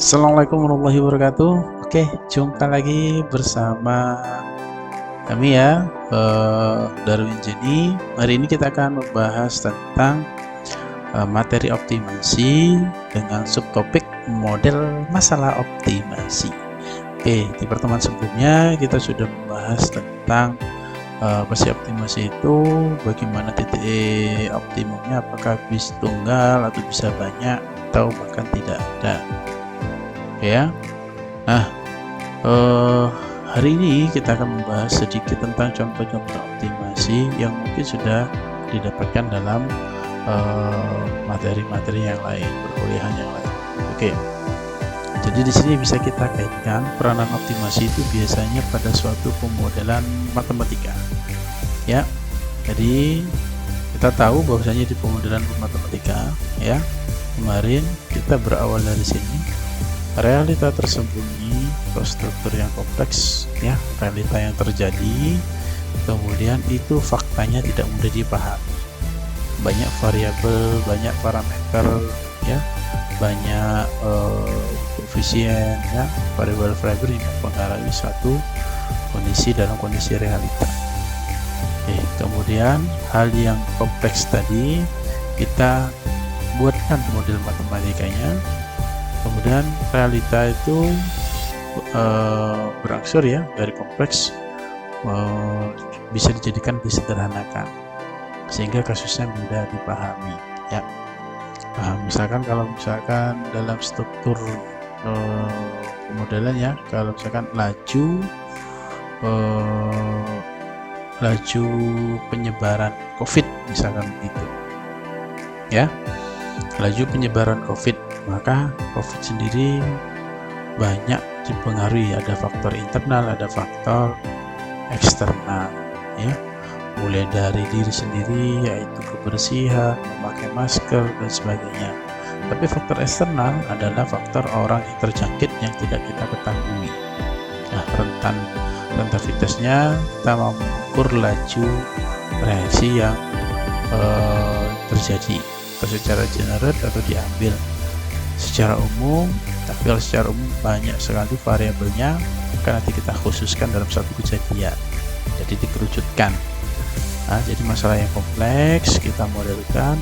Assalamualaikum warahmatullahi wabarakatuh. Oke, jumpa lagi bersama kami ya, Darwin Jenny. Hari ini kita akan membahas tentang materi optimasi dengan subtopik model masalah optimasi. Oke, di pertemuan sebelumnya kita sudah membahas tentang optimasi itu, bagaimana titik optimumnya, apakah bisa tunggal atau bisa banyak atau bahkan tidak ada. Ya, nah hari ini kita akan membahas sedikit tentang contoh-contoh optimasi yang mungkin sudah didapatkan dalam materi-materi yang lain, perkuliahan yang lain. Oke, jadi di sini bisa kita kaitkan peranan optimasi itu biasanya pada suatu pemodelan matematika. Ya, jadi kita tahu bahwasanya di pemodelan matematika, ya, kemarin kita berawal dari sini. Realita tersembunyi atau struktur yang kompleks, ya, realita yang terjadi, kemudian itu faktanya tidak mudah dipahami, banyak variabel, banyak parameter, ya, banyak koefisien, ya, variabel-variabel yang mempengaruhi suatu kondisi dalam kondisi realita. Kemudian hal yang kompleks tadi kita buatkan model matematikanya. Kemudian realita itu berangsur, ya, dari kompleks bisa dijadikan disederhanakan sehingga kasusnya mudah dipahami, ya. Misalkan kalau dalam struktur pemodelan, ya, kalau misalkan laju penyebaran COVID, misalkan begitu, ya, laju penyebaran COVID, maka COVID sendiri banyak dipengaruhi, ada faktor internal, ada faktor eksternal, ya, mulai dari diri sendiri yaitu kebersihan, memakai masker dan sebagainya. Tapi faktor eksternal adalah faktor orang yang terjangkit yang tidak kita ketahui. Nah, rentabilitasnya kita mau mengukur laju reaksi yang terjadi secara general atau diambil secara umum. Tapi kalau secara umum banyak sekali variabelnya, maka nanti kita khususkan dalam satu kejadian, jadi dikerucutkan. Nah, jadi masalah yang kompleks kita modelkan,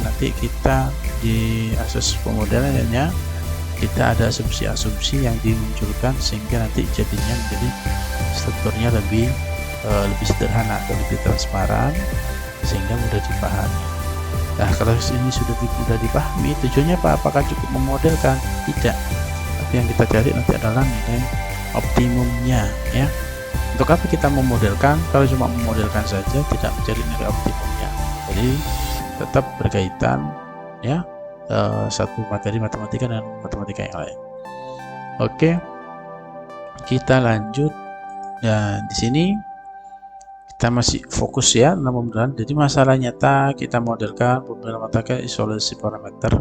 nanti kita di asas pemodelannya kita ada asumsi-asumsi yang dimunculkan sehingga nanti jadinya menjadi strukturnya lebih sederhana atau lebih transparan sehingga mudah dipahami. Nah, kalau ini sudah mudah dipahami, tujuannya apa? Apakah cukup memodelkan? Tidak. Tapi yang kita cari nanti adalah nilai optimumnya, ya. Untuk apa kita memodelkan? Kalau cuma memodelkan saja tidak mencari nilai optimumnya. Jadi tetap berkaitan, ya, satu materi matematika dan matematika yang lain. Oke, kita lanjut. Dan di sini kita masih fokus, ya, dalam pemodelan. Jadi masalah nyata kita modelkan pemodelan matematika isolasi parameter,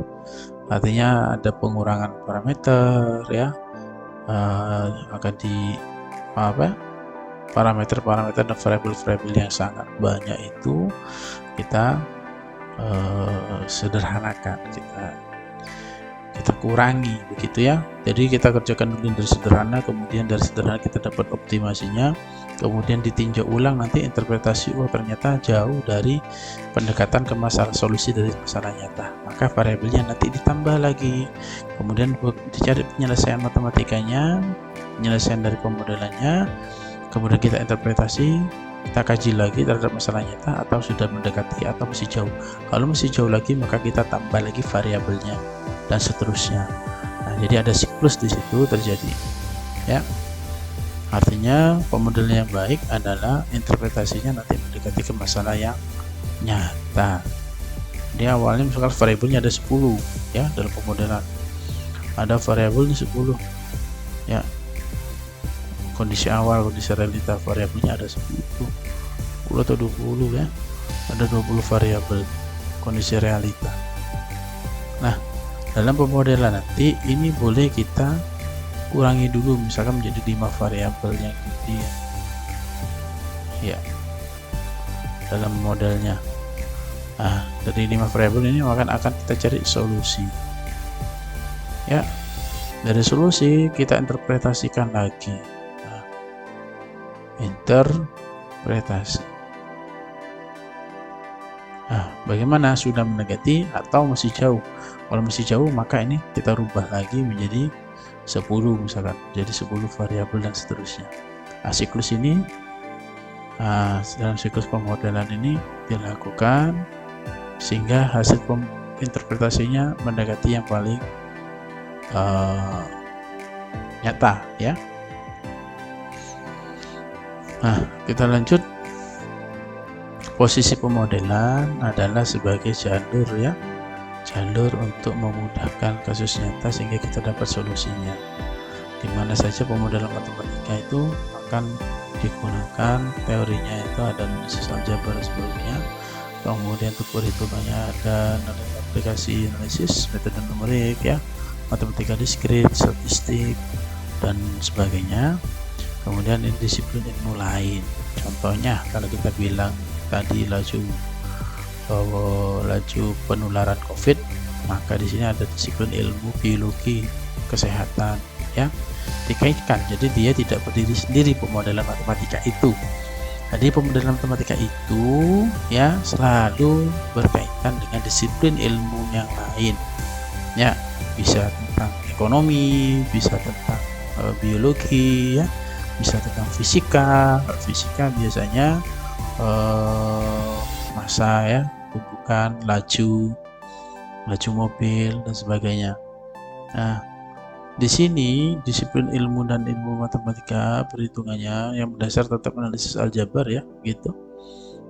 artinya ada pengurangan parameter, ya, akan di parameter dan variabel-variabel yang sangat banyak itu kita sederhanakan, kita kurangi, begitu, ya. Jadi kita kerjakan dulu dari sederhana, kemudian dari sederhana kita dapat optimasinya, kemudian ditinjau ulang nanti interpretasi, ternyata jauh dari pendekatan ke masalah solusi dari masalah nyata, maka variabelnya nanti ditambah lagi, kemudian dicari penyelesaian matematikanya, penyelesaian dari pemodelannya, kemudian kita interpretasi, kita kaji lagi terhadap masalah nyata atau sudah mendekati atau masih jauh. Kalau masih jauh lagi maka kita tambah lagi variabelnya dan seterusnya. Nah, jadi ada siklus di situ terjadi, ya. Artinya pemodelan yang baik adalah interpretasinya nanti mendekati ke masalah yang nyata. Dia awalnya misalkan variabelnya ada 10, ya, dalam pemodelan ada variabelnya 10, ya. Kondisi awal, kondisi realita, variabelnya ada 10 atau 20, ya, ada 20 variabel kondisi realita. Nah, dalam pemodelan nanti ini boleh kita kurangi dulu, misalkan menjadi 5 variabel yang gede, ya, dalam modelnya. Nah, dari 5 variabel ini akan kita cari solusi, ya. Dari solusi kita interpretasikan lagi. Nah, interpretasi. Nah, bagaimana, sudah mendekati atau masih jauh? Kalau masih jauh maka ini kita rubah lagi menjadi 10 misalkan, jadi 10 variabel dan seterusnya. Nah, siklus ini dalam siklus pemodelan ini dilakukan sehingga hasil interpretasinya mendekati yang paling nyata ya. Nah, kita lanjut. Posisi pemodelan adalah sebagai jalur ya, jalur untuk memudahkan kasus nyata sehingga kita dapat solusinya. Di mana saja pemodelan matematika itu akan digunakan, teorinya itu ada analisis aljabar sebelumnya, kemudian untuk perhitungannya ada aplikasi analisis, metode numerik ya, matematika diskrit, statistik dan sebagainya. Kemudian ini disiplin ilmu lain. Contohnya kalau kita bilang tadi laju penularan COVID, maka di sini ada disiplin ilmu biologi kesehatan ya, dikaitkan. Jadi dia tidak berdiri sendiri pemodelan matematika itu. Jadi pemodelan matematika itu ya selalu berkaitan dengan disiplin ilmu yang lain ya, bisa tentang ekonomi, bisa tentang biologi ya, bisa tentang fisika. Fisika biasanya massa ya, tumbukan, laju mobil dan sebagainya. Nah, di sini disiplin ilmu dan ilmu matematika perhitungannya yang berdasar tetap analisis aljabar ya, gitu,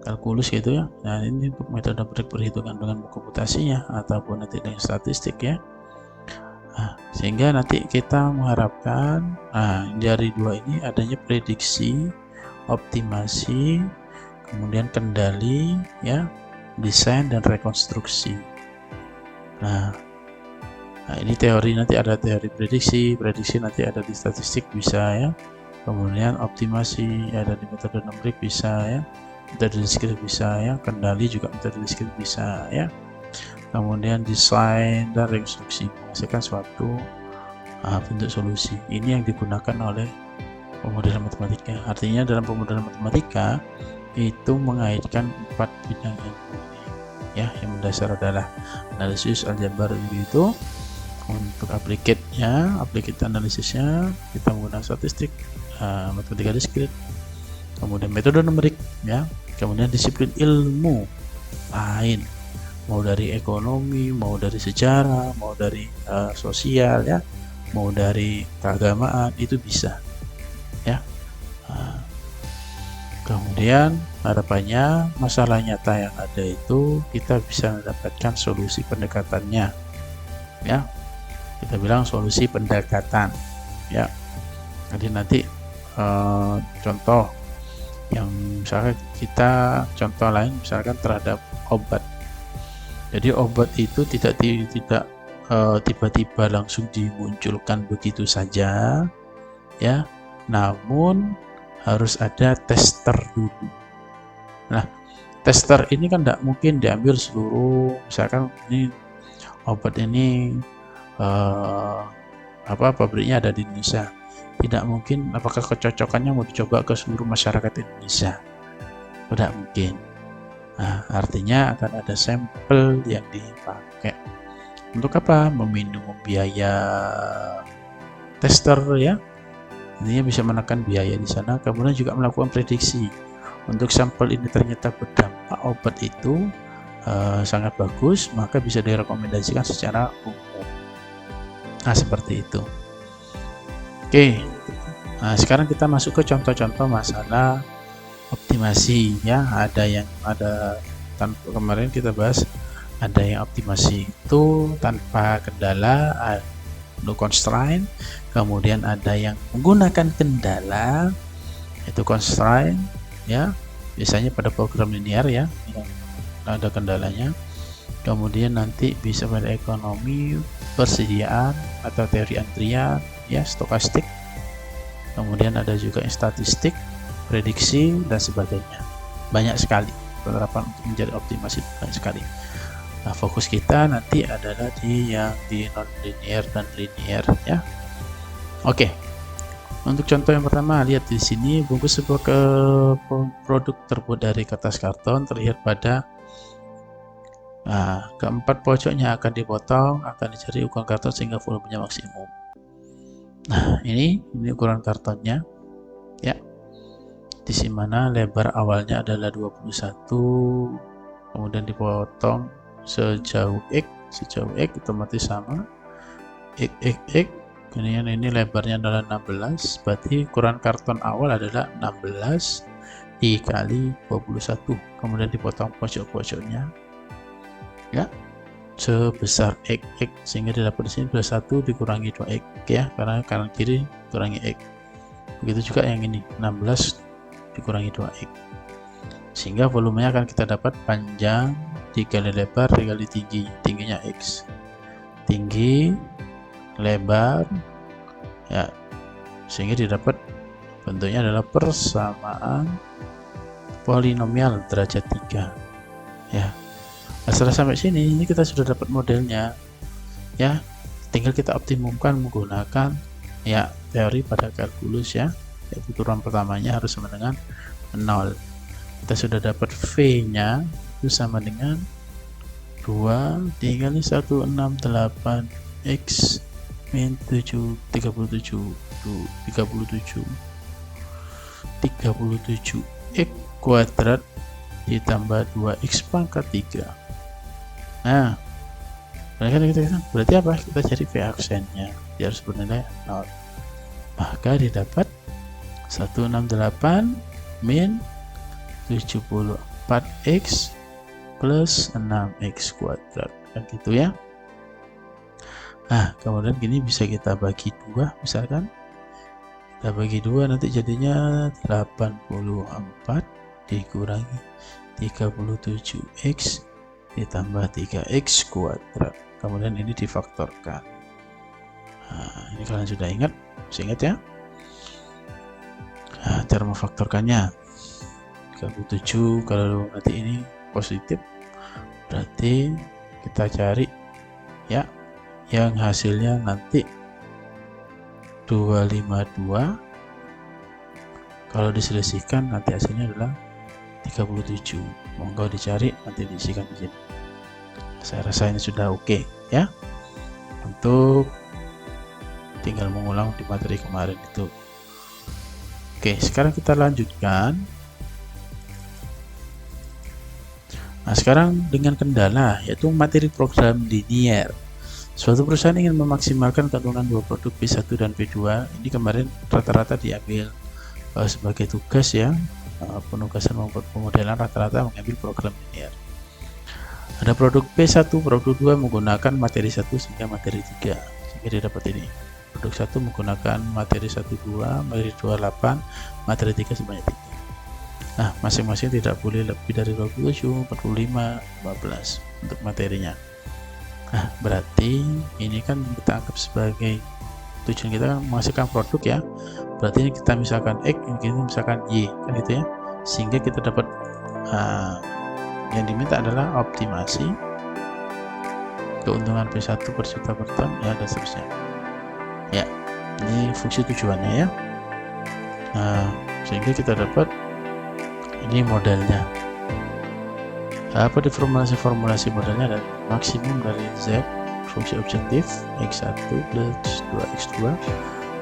kalkulus gitu ya. Nah, ini untuk metode perhitungan dengan komputasinya ataupun nanti dengan statistik ya. Nah, sehingga nanti kita mengharapkan dari dua ini adanya prediksi, optimasi, kemudian kendali ya, desain dan rekonstruksi. Nah, ini teori, nanti ada teori prediksi nanti ada di statistik bisa ya, kemudian optimasi ada di metode numerik bisa ya, metode diskrit bisa ya, kendali juga metode diskrit bisa ya, kemudian desain dan rekonstruksi menghasilkan suatu bentuk solusi. Ini yang digunakan oleh pemodelan matematika. Artinya dalam pemodelan matematika itu mengaitkan 4 bidang ilmu ya. Yang mendasar adalah analisis aljabar itu. Untuk aplikatnya, applicat analisisnya kita menggunakan statistik, matematika diskrit, kemudian metode numerik ya, kemudian disiplin ilmu lain, mau dari ekonomi, mau dari sejarah, mau dari sosial ya, mau dari keagamaan, itu bisa ya. Kemudian harapannya masalah nyata yang ada itu kita bisa mendapatkan solusi pendekatannya ya, kita bilang solusi pendekatan ya. Jadi nanti contoh yang misalkan kita contoh lain misalkan terhadap obat. Jadi obat itu tidak tiba-tiba langsung dimunculkan begitu saja ya, namun harus ada tester dulu. Nah, tester ini kan tidak mungkin diambil seluruh, misalkan ini obat ini pabriknya ada di Indonesia, tidak mungkin apakah kecocokannya mau dicoba ke seluruh masyarakat Indonesia, tidak mungkin. Nah, artinya akan ada sampel yang dipakai. Untuk apa? Meminimum biaya tester ya, intinya bisa menekan biaya di sana. Kemudian juga melakukan prediksi. Untuk sampel ini ternyata berdampak, obat itu sangat bagus, maka bisa direkomendasikan secara umum. Nah, seperti itu. Oke, nah sekarang kita masuk ke contoh-contoh masalah optimasi ya. Kemarin kita bahas ada yang optimasi itu tanpa kendala, no constraint. Kemudian ada yang menggunakan kendala, itu constraint ya, biasanya pada program linear ya, yang ada kendalanya. Kemudian nanti bisa pada ekonomi, persediaan atau teori antrian ya, stokastik. Kemudian ada juga statistik, prediksi dan sebagainya. Banyak sekali penerapan untuk menjadi optimasi, banyak sekali. Nah, fokus kita nanti adalah di yang di non-linear dan linear ya. Oke. Untuk contoh yang pertama, lihat di sini bungkus sebuah produk terbuat dari kertas karton terlihat pada keempat pojoknya akan dipotong, akan dicari ukuran karton sehingga volumenya maksimum. Nah, ini ukuran kartonnya ya. Di sini mana lebar awalnya adalah 21, kemudian dipotong sejauh X otomatis sama X. Kemudian ini lebarnya adalah 16, berarti ukuran karton awal adalah 16 dikali 21, kemudian dipotong pojok-pojoknya ya sebesar X, sehingga didapat di sini 21 dikurangi 2X ya, karena kanan kiri kurangi X. Begitu juga yang ini 16 dikurangi 2X, sehingga volumenya akan kita dapat panjang dikali lebar dikali tingginya X, tinggi lebar ya, sehingga didapat bentuknya adalah persamaan polinomial derajat 3 ya. Nah, setelah sampai sini ini kita sudah dapat modelnya ya, tinggal kita optimumkan menggunakan ya teori pada kalkulus ya, yaitu turunan pertamanya harus sama dengan 0. Kita sudah dapat V nya itu sama dengan 2 dikali 168 X min 37 X kuadrat ditambah 2X pangkat 3. Nah, berarti apa? Kita cari V aksennya, dia harus bernilai 0. Maka didapat 168 min 74X plus 6X kuadrat, kan gitu ya. Nah, kemudian gini bisa kita bagi 2, misalkan kita bagi 2 nanti jadinya 84 dikurangi 37X ditambah 3X kuadrat, kemudian ini difaktorkan. Nah, ini kalian sudah ingat, masih ingat ya. Nah, cara memfaktorkannya 37, kalau nanti ini positif berarti kita cari ya yang hasilnya nanti 252, kalau diselisihkan nanti hasilnya adalah 37. Monggo dicari, nanti diisikan di sini. Saya rasa ini sudah oke ya, untuk tinggal mengulang di materi kemarin itu. Oke, sekarang kita lanjutkan. Nah, sekarang dengan kendala yaitu materi program linear. Suatu perusahaan ingin memaksimalkan kandungan dua produk P1 dan P2. Ini kemarin rata-rata diambil sebagai tugas ya, penugasan maupun pemodelan rata-rata mengambil program linear. Ada produk P1, produk 2 menggunakan materi 1 sehingga materi 3, sehingga didapat ini. Produk 1 menggunakan materi 1 2, materi 2 8, materi 3 sebanyak 3. Nah, masing-masing tidak boleh lebih dari 27, 45, 15 untuk materinya. Nah, berarti ini kan kita anggap sebagai tujuan kita kan menghasilkan produk ya. Berarti ini kita misalkan X, ini misalkan Y, kan gitu ya. Sehingga kita dapat yang diminta adalah optimasi keuntungan P1 per juta per ton ya, dan seterusnya. Ya, ini fungsi tujuannya ya. Sehingga kita dapat ini modelnya. Apa di formulasi modelnya adalah maksimum dari Z fungsi objektif X1 plus 2X2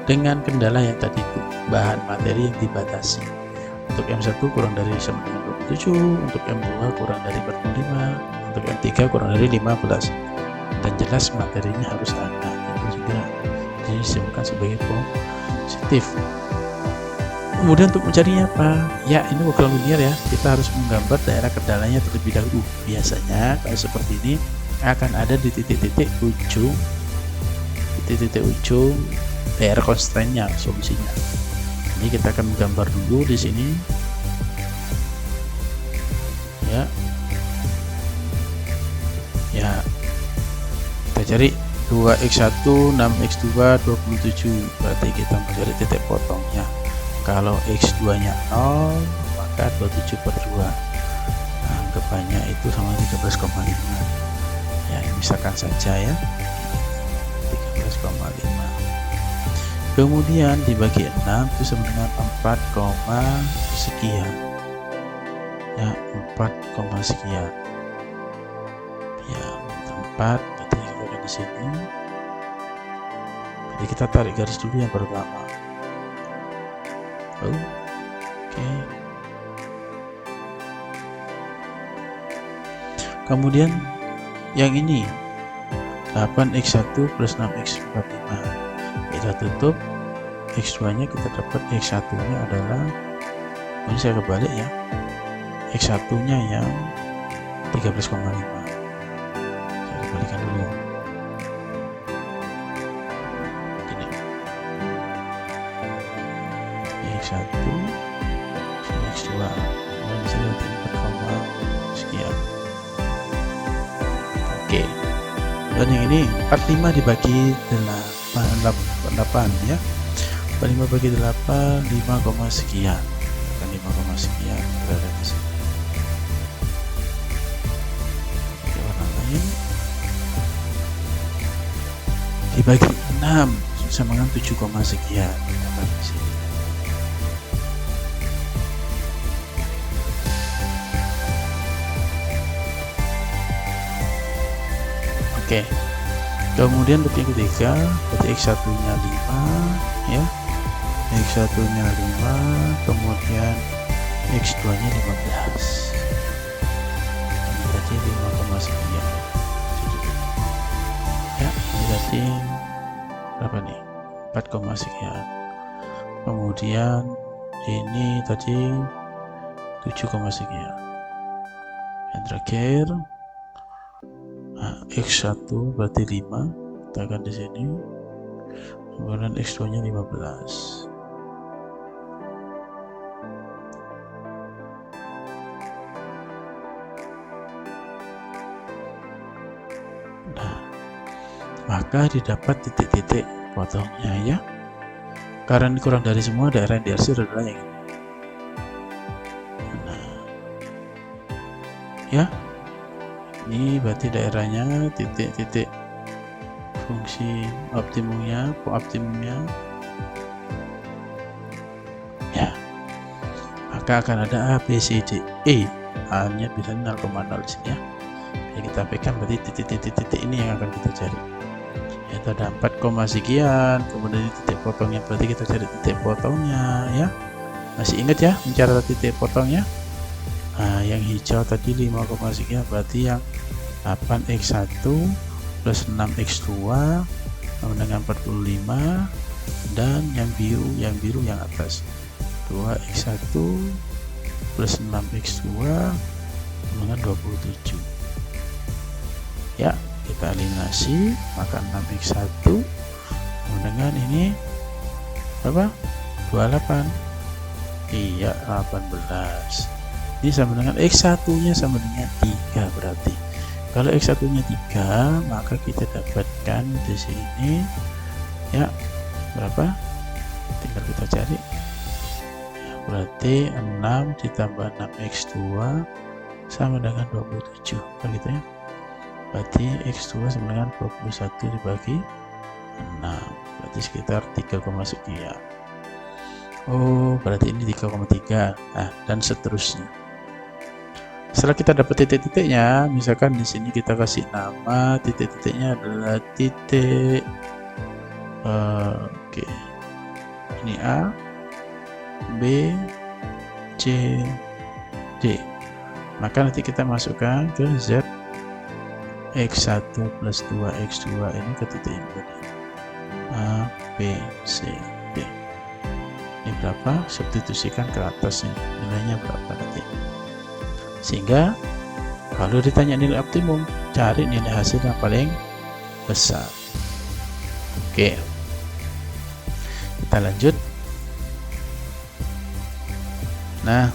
dengan kendala yang tadi itu, bahan materi yang dibatasi. Untuk M1 kurang dari sama dengan 27, untuk M2 kurang dari 45, untuk M3 kurang dari 15, dan jelas materinya harus ada, itu juga disebutkan sebagai positif. Kemudian untuk mencarinya apa? Ya, ini program linear ya, kita harus menggambar daerah kendalanya terlebih dahulu. Biasanya kalau seperti ini akan ada di titik-titik ujung daerah constraint-nya, solusinya. Ini kita akan menggambar dulu di sini. Ya, kita cari 2x1, 6x2, 27. Berarti kita mencari titik potongnya. Kalau x2 nya 0, maka 27 per 2. Nah, anggapannya itu sama 13,5. Ya, misalkan saja ya 13,5. Kemudian dibagi 6 itu sama dengan 4, sekian. Ya, 4, sekian. Ya, 4 berarti kita akan di sini. Jadi kita tarik garis dulu yang pertama. Oke. Kemudian yang ini 8x1 plus 6x45 kita tutup, x2 nya kita dapat x1 nya adalah, ini saya kebalik ya, x1 nya yang 13,5. Saya kembalikan dulu gini, x1 x2 bisa lihat 4, sekian. Oke, dan yang ini 45 dibagi 8 ya, 45 bagi 8 5, sekian, kan 5, sekian berada di sini. Oke, warna lain dibagi 6 sama dengan 7, sekian di sini. Oke, kemudian untuk yang ketiga berarti x1 nya 5 ya, x1 nya 5, kemudian x2 nya 15, berarti 5, sekian ya, berarti berapa nih, 4, sekian. Kemudian ini tadi 7, sekian. Yang terakhir x1 berarti 5, letakkan di sini, kemudian x2 nya 15. Nah, maka didapat titik-titik potongnya ya, karena ini kurang dari semua, daerah yang diarsir adalah yang ini. Nah ya, ini berarti daerahnya titik-titik fungsi optimumnya, ya, maka akan ada A, B, C, D, E. A nya biasanya 0,0 di sini ya. Jadi kita pegang berarti titik-titik ini yang akan kita cari. Yaitu ada 4, sekian, kemudian titik potongnya berarti kita cari titik potongnya ya. Masih ingat ya mencari titik potongnya? Nah, yang hijau tadi 5, sekian berarti yang 8x1 plus 6x2 sama dengan 45, dan yang biru yang atas 2x1 plus 6x2 sama dengan 27 ya. Kita eliminasi, maka 6x1 sama dengan ini berapa? 28, iya 18. Ini sama dengan x1 nya sama dengan 3, berarti kalau x1 nya 3 maka kita dapatkan di sini ya berapa, tinggal kita cari ya, berarti 6 ditambah 6x2 sama dengan 27, begitu ya. Berarti x2 sama dengan 21 dibagi 6, berarti sekitar 3, sekian. Oh, berarti ini 3,3. Nah, dan seterusnya. Setelah kita dapat titik-titiknya, misalkan di sini kita kasih nama titik-titiknya adalah titik oke. Ini A, B, C, D. Maka nanti kita masukkan ke Z x1 plus 2x2 ini ke titik ini tadi. A, B, C, D. Ini berapa? Substitusikan ke atasnya. Nilainya berapa nanti? Sehingga kalau ditanya nilai optimum, cari nilai hasil yang paling besar. Oke, kita lanjut. Nah,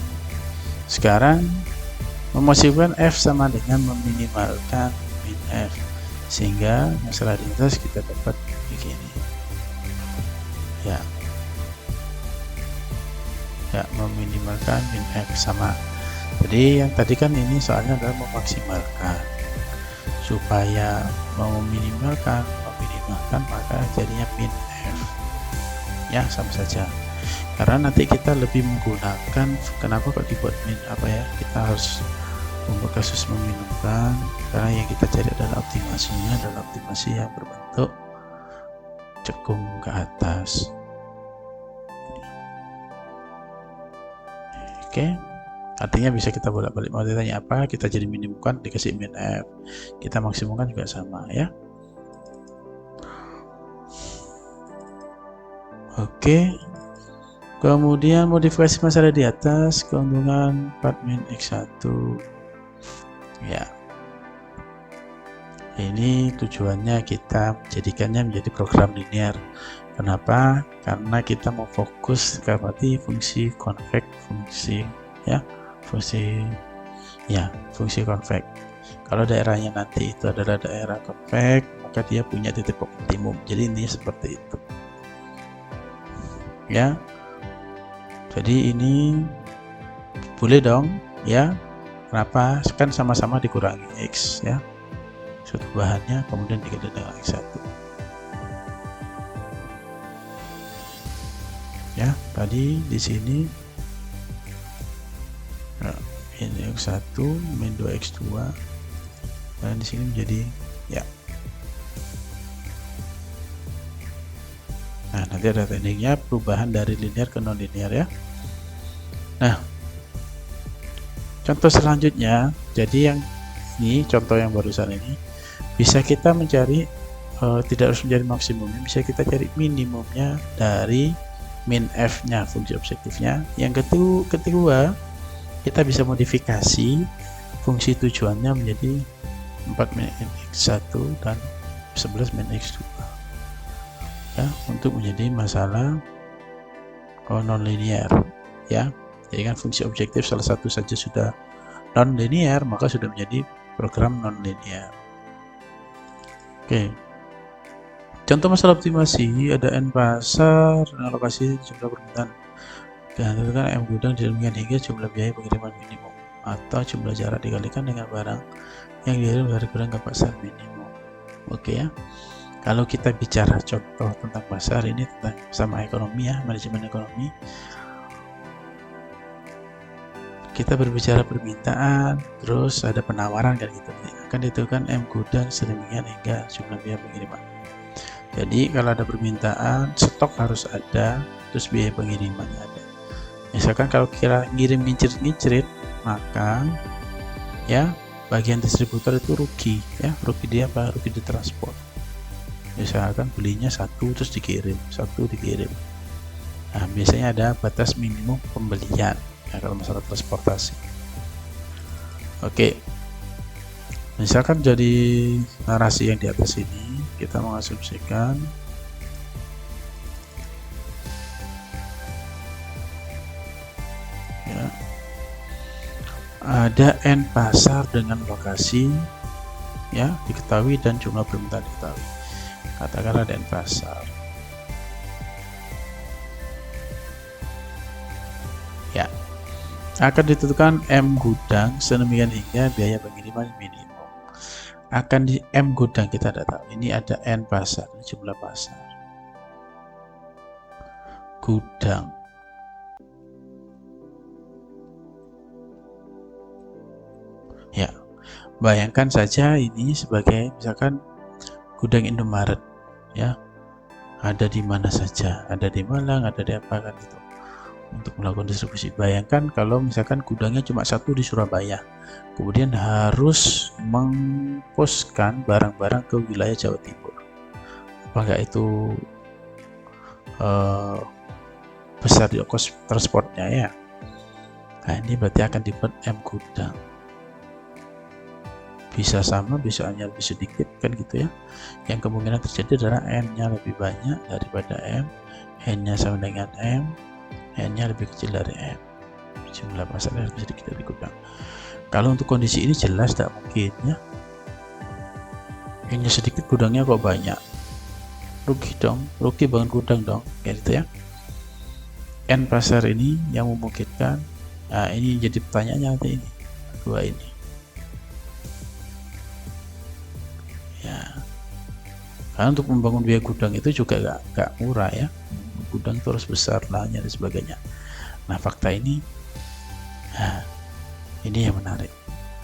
sekarang memasifkan F sama dengan meminimalkan min F, sehingga masalah lintas kita dapat begini ya, meminimalkan min F sama. Jadi yang tadi kan ini soalnya adalah memaksimalkan. supaya meminimalkan maka jadinya min F ya, sama saja. Karena nanti kita lebih menggunakan, kenapa kok dibuat min apa ya, kita harus membuat kasus meminimumkan karena yang kita cari adalah optimasinya, adalah optimasi yang berbentuk cekung ke atas. Oke, artinya bisa kita bolak-balik, mau ditanya apa, kita jadi minimumkan dikasih min F, kita maksimumkan juga sama ya. Oke, kemudian modifikasi masalah di atas, keuntungan part min X1 ya. Ini tujuannya kita menjadikannya menjadi program linear. Kenapa? Karena kita mau fokus ke fungsi konveks, fungsi konveks. Kalau daerahnya nanti itu adalah daerah konveks, maka dia punya titik optimum. Jadi ini seperti itu. Ya. Jadi ini boleh dong, ya. Kenapa? Kan sama-sama dikurangi X ya. Suatu bahannya kemudian dikali dengan X1. Ya, tadi di sini ini X1 min 2X2 dan di sini menjadi ya. Nah, nanti ada tekniknya perubahan dari linear ke non linear ya. Nah, contoh selanjutnya, jadi yang ini contoh yang barusan ini bisa kita mencari tidak harus mencari maksimumnya, bisa kita cari minimumnya dari min F nya, fungsi objektifnya. Yang kedua kita bisa modifikasi fungsi tujuannya menjadi 4 min X1 dan 11 min X2 ya, untuk menjadi masalah non linear ya. Jadi kan fungsi objektif salah satu saja sudah non linear, maka sudah menjadi program non linear. Oke, contoh masalah optimasi, ada n pasar dan alokasi jumlah permintaan, dan tentukan m gudang didemikian hingga jumlah biaya pengiriman minimum atau jumlah jarak dikalikan dengan barang yang dikirim dari gudang ke pasar minimum. Oke ya, kalau kita bicara contoh tentang pasar, ini tentang sama ekonomi ya, manajemen ekonomi. Kita berbicara permintaan, terus ada penawaran kan gitu. Akan ditentukan M gudang sedemikian hingga jumlah biaya pengiriman. Jadi kalau ada permintaan, stok harus ada, terus biaya pengirimannya ada. Misalkan kalau kira ngirim ngincrit, maka ya bagian distributor itu rugi ya. Rugi dia apa? Rugi di transport. Misalkan belinya satu terus dikirim, satu dikirim. Nah, biasanya ada batas minimum pembelian. Nah, kalau masalah transportasi. Oke, misalkan jadi narasi yang di atas ini, kita mengasumsikan ya, ada n pasar dengan lokasi ya diketahui dan jumlah permintaan diketahui. Katakanlah ada n pasar ya, akan ditentukan M gudang sedemikian hingga biaya pengiriman minimum. Akan di M gudang kita tidak tahu, ini ada N pasar, jumlah pasar. Gudang. Ya, bayangkan saja ini sebagai misalkan gudang Indomaret ya. Ada di mana saja, ada di Malang, ada di apa kan gitu. Untuk melakukan distribusi. Bayangkan kalau misalkan gudangnya cuma satu di Surabaya, kemudian harus mengposkan barang-barang ke wilayah Jawa Timur. Apakah itu besar di ongkos transportnya ya? Nah, ini berarti akan dibuat M gudang. Bisa sama, bisa hanya lebih sedikit kan gitu ya. Yang kemungkinan terjadi adalah N-nya lebih banyak daripada M, N-nya sama dengan M, N-nya lebih kecil dari M, jumlah pasarnya lebih sedikit dari gudang. Kalau untuk kondisi ini jelas tidak mungkin ya. N-nya sedikit, gudangnya kok banyak, rugi dong, rugi bangun gudang dong, kayak gitu ya. N pasar ini yang memungkinkan. Nah, ini jadi pertanyaannya nanti ini, dua ini. ya. Karena untuk membangun biaya gudang itu juga gak murah ya, gudang itu harus besar, lahannya dan sebagainya. Nah fakta ini, nah, ini yang menarik,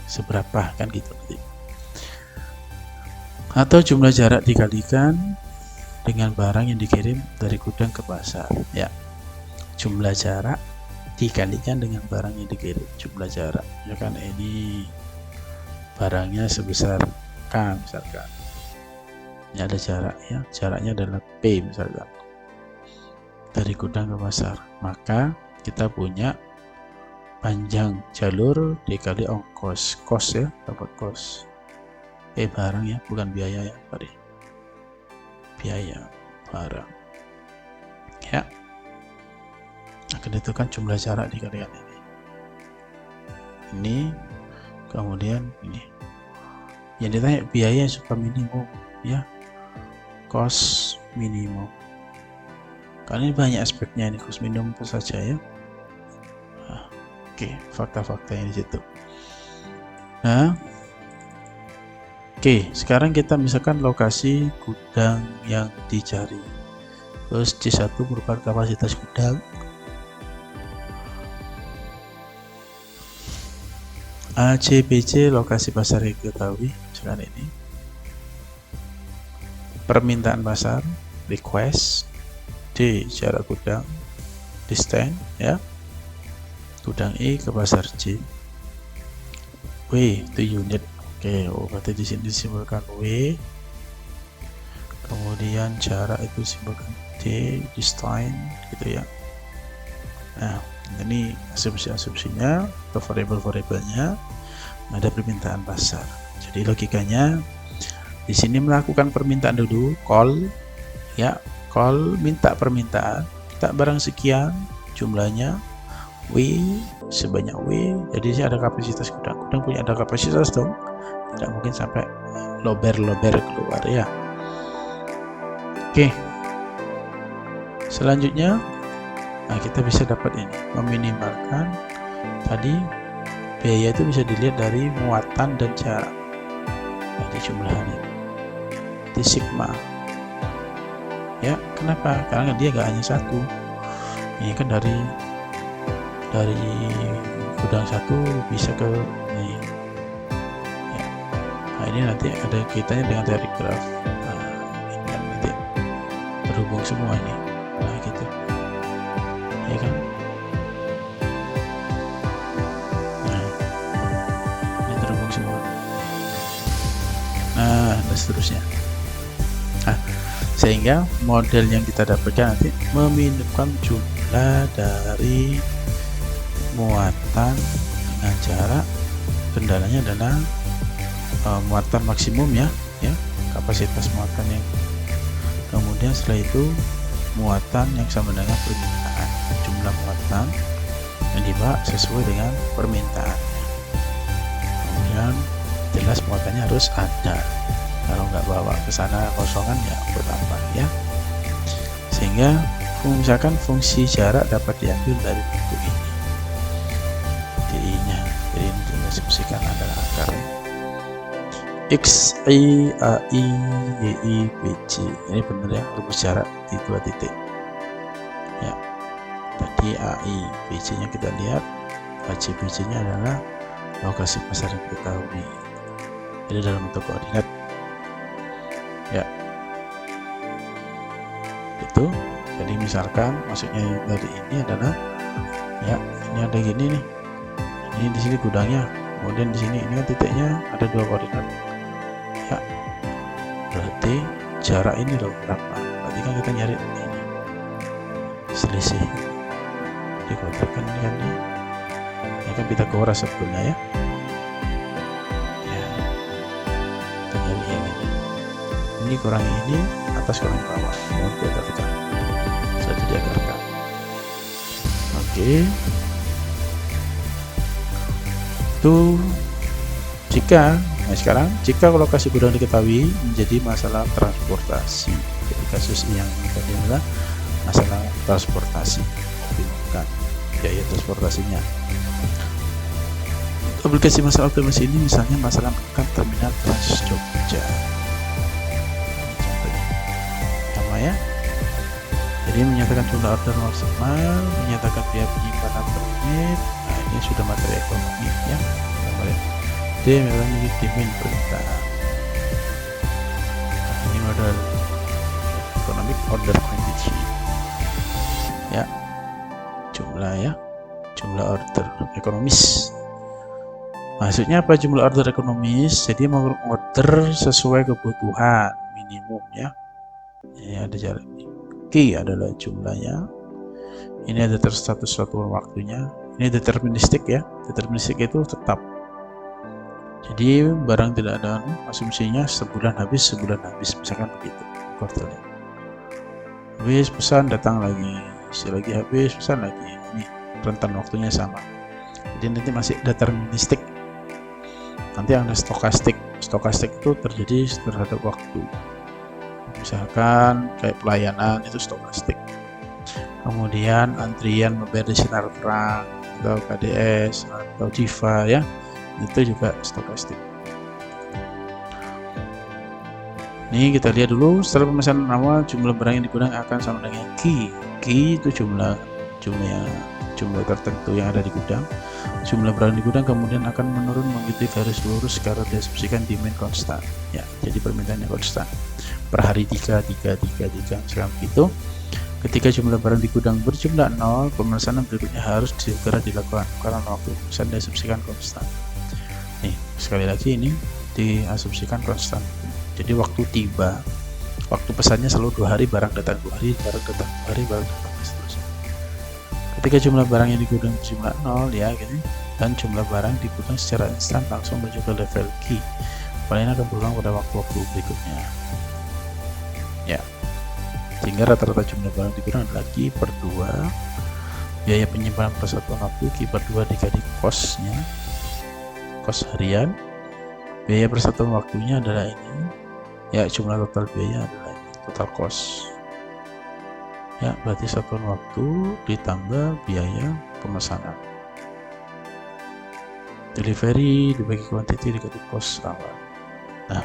seberapa kan gitu nanti. Atau jumlah jarak dikalikan dengan barang yang dikirim dari gudang ke pasar ya, jumlah jarak dikalikan dengan barang yang dikirim, jumlah jarak ya kan, ini barangnya sebesar K misalkan, ini ada jarak ya, jaraknya adalah P misalkan, dari gudang ke pasar, maka kita punya panjang jalur dikali ongkos, kos ya, dapat kos, barang ya, bukan biaya ya, sorry, biaya barang ya, akan itu kan jumlah jarak dikalikan ini, kemudian ini yang ditanya biaya yang suka minimum ya, cost minimum, karena ini banyak aspeknya, ini cost minimum apa saja ya. Nah, oke, fakta-fakta yang di situ. Nah, oke, sekarang kita misalkan lokasi gudang yang dicari, terus C1 merupakan kapasitas gudang, A, C, B, C lokasi pasar yang diketahui sekarang ini, permintaan pasar, request, D, jarak gudang, distance ya, gudang E ke pasar C, W itu unit. Oke, berarti di sini disimbolkan W, kemudian jarak itu disimbolkan D, distance gitu ya. Nah, ini asumsi-asumsinya, variabel-variabelnya, ada permintaan pasar. Jadi logikanya di sini melakukan permintaan dulu, call ya, call minta permintaan, minta barang sekian, jumlahnya W sebanyak W. Jadi sini ada kapasitas gudang, gudang punya ada kapasitas dong, tidak mungkin sampai lober-lober keluar ya. Oke, selanjutnya nah kita bisa dapat ini, meminimalkan tadi biaya itu bisa dilihat dari muatan dan jarak, jadi jumlahan ini, jadi sigma ya. Kenapa? Karena dia gak hanya satu, ini kan dari gudang satu bisa ke ini ya. Nah ini nanti ada kaitannya dengan dari graf, ini kan nanti terhubung semua ini, nah gitu ya kan. Nah ini terhubung semua, nah dan seterusnya. Nah sehingga model yang kita dapatkan nanti meminimumkan jumlah dari muatan dengan jarak, kendalanya adalah muatan maksimum ya, kapasitas muatan yang, kemudian setelah itu muatan yang sama dengan permintaan, jumlah muatan yang dibawa sesuai dengan permintaan, kemudian jelas muatannya harus ada, kalau nggak bawa ke sana kosongan ya bertambah ya. Sehingga misalkan fungsi jarak dapat diambil dari buku ini, DI nya, jadi ini diasumsikan adalah akar X, I, A, I, Y, I, B, C. Ini benar ya, rumus jarak di 2 titik ya. Tadi A, I, B, C nya kita lihat, A, C, B, C nya adalah lokasi pasar yang diketahui, jadi dalam bentuk koordinat ya, itu. Jadi misalkan maksudnya dari ini adalah ya, ini ada gini nih, ini di sini gudangnya, kemudian di sini ini kan titiknya ada 2 koordinat ya, berarti jarak ini loh berapa, berarti kan kita nyari ini selisih dikuadratkan ini kan, ini kan Pitagoras sebetulnya ya, kita nyari ini kurang ini, atas kurang bawah, mohon diakarkan, sudah diakarkan. Oke, itu jika sekarang jika lokasi gudang diketahui menjadi masalah transportasi, jadi kasus yang tadi adalah masalah transportasi, bukan biaya transportasinya. Aplikasi masalah optimasi ini misalnya masalah menekan terminal Trans Jogja ya. Jadi menyatakan jumlah order maksimal, menyatakan biaya penyimpanan per menit. Nah, ini sudah materi ekonomi ya. D memang demand permintaan. Nah, ini modal economic order quantity ya, jumlah order ekonomis. Maksudnya apa jumlah order ekonomis? Jadi mau order sesuai kebutuhan minimum ya. Ini ada jarak. Q adalah jumlahnya. Ini ada terstatus satuan waktunya. Ini deterministik ya. Deterministik itu tetap. Jadi barang tidak ada asumsinya sebulan habis misalkan begitu. Kuartalnya. Habis pesan datang lagi, lagi habis pesan lagi. Ini rentan waktunya sama. Jadi nanti masih deterministik. Nanti ada stokastik. Stokastik itu terjadi terhadap waktu. Misalkan kayak pelayanan itu stokastik. Kemudian antrian membayar di sinar terang atau KDS atau Diva ya, itu juga stokastik. Ini kita lihat dulu setelah pemesanan awal jumlah barang yang digunakan akan sama dengan Q. Q itu jumlah tertentu yang ada di gudang. Jumlah barang di gudang kemudian akan menurun mengikuti garis lurus karena diasumsikan demand konstan ya, jadi permintaannya konstan per hari 3 misalkan begitu. Ketika jumlah barang di gudang berjumlah 0, pemesanan berikutnya harus segera dilakukan karena waktu pemesanan diasumsikan konstan. Nih sekali lagi ini diasumsikan konstan, jadi waktu tiba, waktu pesannya selalu 2 hari, barang datang 2 hari, barang datang 2 hari, barang datang seterusnya. Ketika jumlah barang yang di gudang berjumlah 0 ya gini, dan jumlah barang di gudang secara instan langsung menuju ke level Q, paling akan berulang pada waktu-waktu berikutnya ya. Sehingga rata-rata jumlah barang di gudang adalah Q per 2, biaya penyimpanan per satuan waktu Q per 2 dikali kosnya, kos harian, biaya per satuan waktunya adalah ini ya, jumlah total biaya adalah ini, total cost ya, berarti satuan waktu ditambah biaya pemesanan, delivery dibagi quantity dikali cost awal. Nah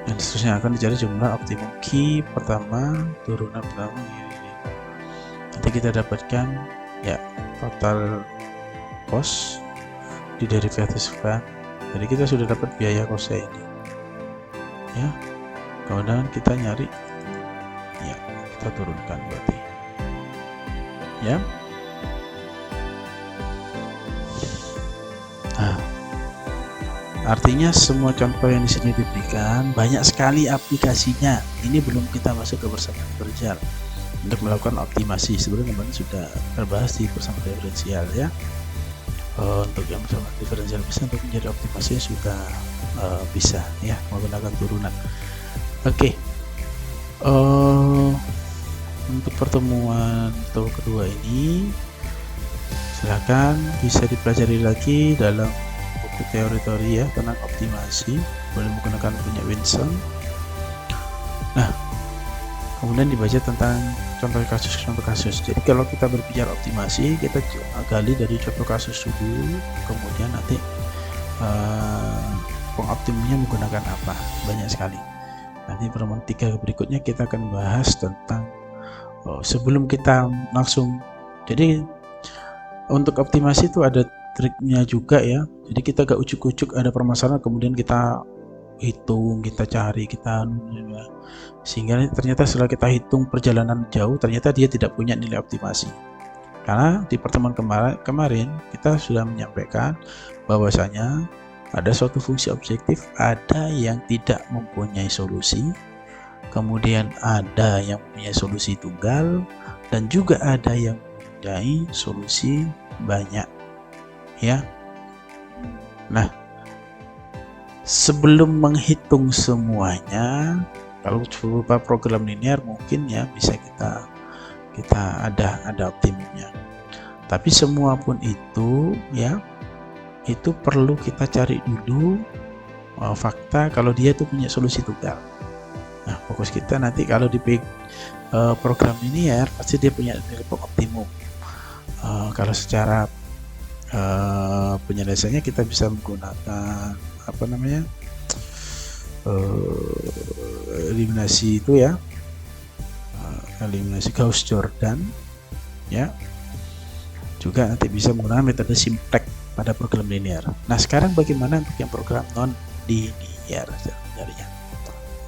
dan seterusnya akan dicari jumlah optimum Q pertama, turunan pertama ini. Nanti kita dapatkan ya total cost diderivatifkan. Jadi kita sudah dapat biaya kosnya ini ya, kemudian kita nyari ya, kita turunkan berarti ya. Nah artinya semua contoh yang di sini diberikan banyak sekali aplikasinya. Ini belum kita masuk ke persamaan diferensial untuk melakukan optimasi. Sebelumnya kemarin sudah terbahas di persamaan diferensial ya. Untuk yang persamaan diferensial bisa untuk menjadi optimasi sudah bisa ya menggunakan turunan. Oke. Untuk pertemuan kedua ini silakan bisa dipelajari lagi dalam buku teori-teori ya tentang optimasi, boleh menggunakan punya Winson. Nah kemudian dibaca tentang contoh kasus. Jadi kalau kita berbicara optimasi, kita gali dari contoh kasus dulu, kemudian nanti pengoptimumnya menggunakan apa, banyak sekali. Nanti pertemuan 3 berikutnya kita akan bahas tentang sebelum kita langsung. Jadi untuk optimasi itu ada triknya juga ya. Jadi kita gak ujuk-ujuk ada permasalahan kemudian kita hitung, kita cari, sehingga ternyata setelah kita hitung perjalanan jauh ternyata dia tidak punya nilai optimasi. Karena di pertemuan kemarin kita sudah menyampaikan bahwasanya ada suatu fungsi objektif, ada yang tidak mempunyai solusi, kemudian ada yang mempunyai solusi tunggal, dan juga ada yang mempunyai solusi banyak ya. Nah sebelum menghitung semuanya, kalau berupa program linear mungkin ya bisa kita ada optimumnya. Tapi semua pun itu ya, itu perlu kita cari dulu fakta kalau dia itu punya solusi tunggal. Nah fokus kita nanti kalau di program linear pasti dia punya nilai optimum. Kalau secara penyelesaiannya kita bisa menggunakan eliminasi itu ya, eliminasi Gauss-Jordan ya. Juga nanti bisa menggunakan metode simplex pada program linear. Nah, sekarang bagaimana untuk yang program non linear sebenarnya?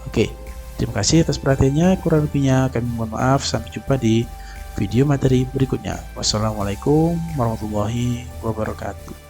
Oke, terima kasih atas perhatiannya. Kurang lebihnya kami mohon maaf. Sampai jumpa di video materi berikutnya. Wassalamualaikum warahmatullahi wabarakatuh.